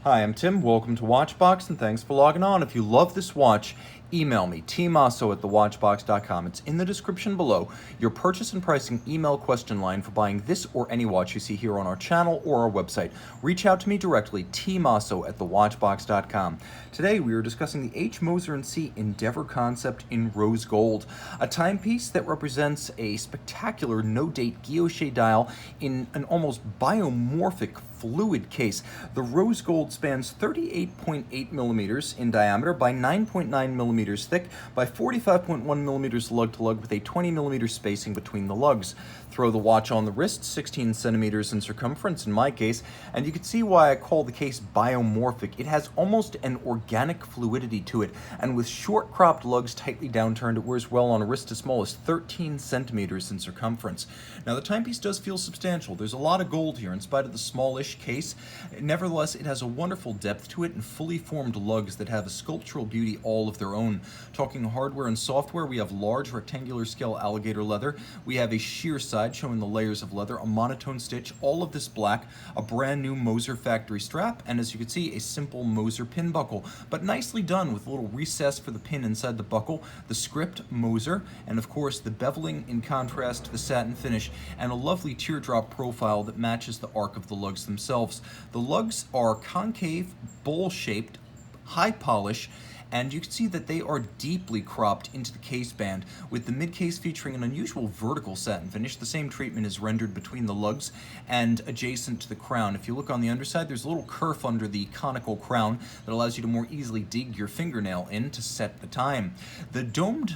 Hi, I'm Tim. Welcome to Watchbox, and thanks for logging on. If you love this watch, email me, tmosso at thewatchbox.com. It's in the description below. Your purchase and pricing email question line for buying this or any watch you see here on our channel or our website. Reach out to me directly, tmosso at thewatchbox.com. Today we are discussing the H. Moser Cie Endeavour Concept in rose gold, a timepiece that represents a spectacular no-date guilloche dial in an almost biomorphic fluid case. The rose gold spans 38.8 millimeters in diameter by 9.9 millimeters thick by 45.1 millimeters lug-to-lug with a 20 millimeter spacing between the lugs. Throw the watch on the wrist, 16 centimeters in circumference in my case, and you can see why I call the case biomorphic. It has almost an organic fluidity to it, and with short cropped lugs tightly downturned, it wears well on a wrist as small as 13 centimeters in circumference. Now the timepiece does feel substantial. There's a lot of gold here in spite of the smallish case. Nevertheless, it has a wonderful depth to it and fully formed lugs that have a sculptural beauty all of their own. Talking hardware and software, we have large rectangular scale alligator leather. We have a sheer side showing the layers of leather, a monotone stitch, all of this black, a brand new Moser factory strap, and as you can see, a simple Moser pin buckle, but nicely done with a little recess for the pin inside the buckle, the script Moser, and of course the beveling in contrast to the satin finish, and a lovely teardrop profile that matches the arc of the lugs themselves. The lugs are concave, bowl-shaped, high polish, and you can see that they are deeply cropped into the case band, with the mid-case featuring an unusual vertical satin finish. The same treatment is rendered between the lugs and adjacent to the crown. If you look on the underside, there's a little kerf under the conical crown that allows you to more easily dig your fingernail in to set the time. The domed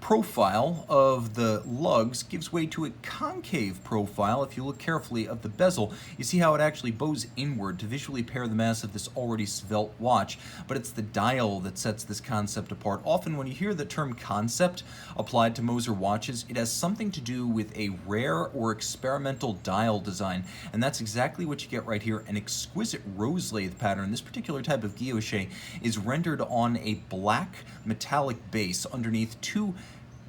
profile of the lugs gives way to a concave profile. If you look carefully of the bezel, you see how it actually bows inward to visually pair the mass of this already svelte watch, but it's the dial that sets this concept apart. Often when you hear the term concept applied to Moser watches, it has something to do with a rare or experimental dial design, and that's exactly what you get right here. An exquisite rose lathe pattern. This particular type of guilloche is rendered on a black metallic base underneath two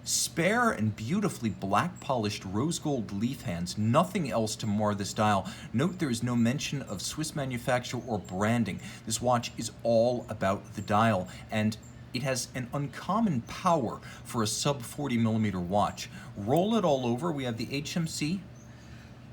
spare and beautifully black polished rose gold leaf hands. Nothing else to mar this dial. Note there is no mention of Swiss manufacture or branding. This watch is all about the dial, and it has an uncommon power for a sub 40 millimeter watch. Roll it all over, we have the HMC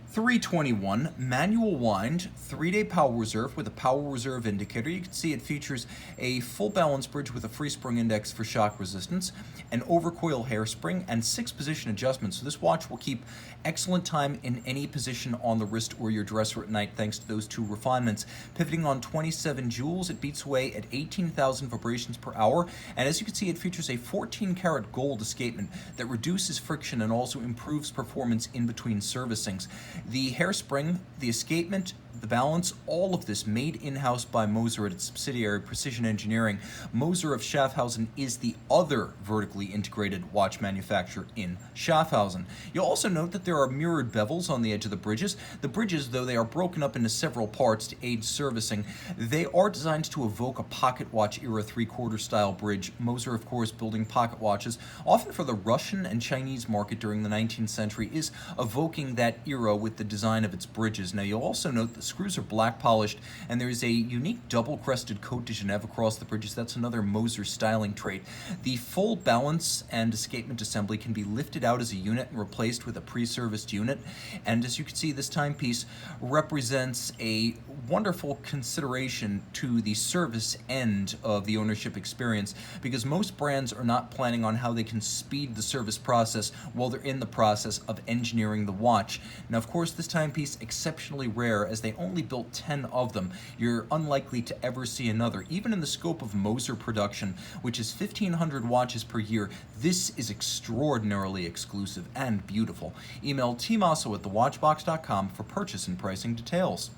321 manual wind 3-day power reserve with a power reserve indicator. You can see it features a full balance bridge with a free spring index for shock resistance, an overcoil hairspring, and 6 position adjustments. So this watch will keep excellent time in any position on the wrist or your dresser at night thanks to those 2 refinements. Pivoting on 27 joules, it beats away at 18,000 vibrations per hour, and as you can see, it features a 14 karat gold escapement that reduces friction and also improves performance in between servicings. The hairspring, the escapement, the balance, all of this made in-house by Moser at its subsidiary Precision Engineering. Moser of Schaffhausen is the other vertically integrated watch manufacturer in Schaffhausen. You'll also note that there are mirrored bevels on the edge of the bridges. The bridges, though they are broken up into several parts to aid servicing, they are designed to evoke a pocket watch era 3/4 style bridge. Moser, of course, building pocket watches, often for the Russian and Chinese market during the 19th century, is evoking that era with the design of its bridges. Now you'll also note the screws are black polished, and there is a unique double crested Côte de Genève across the bridges. That's another Moser styling trait. The full balance and escapement assembly can be lifted out as a unit and replaced with a pre-serviced unit, and as you can see, this timepiece represents a wonderful consideration to the service end of the ownership experience, because most brands are not planning on how they can speed the service process while they're in the process of engineering the watch. Now of course, this timepiece exceptionally rare, as they only built 10 of them. You're unlikely to ever see another. Even in the scope of Moser production, which is 1,500 watches per year, this is extraordinarily exclusive and beautiful. Email tmosso at thewatchbox.com for purchase and pricing details.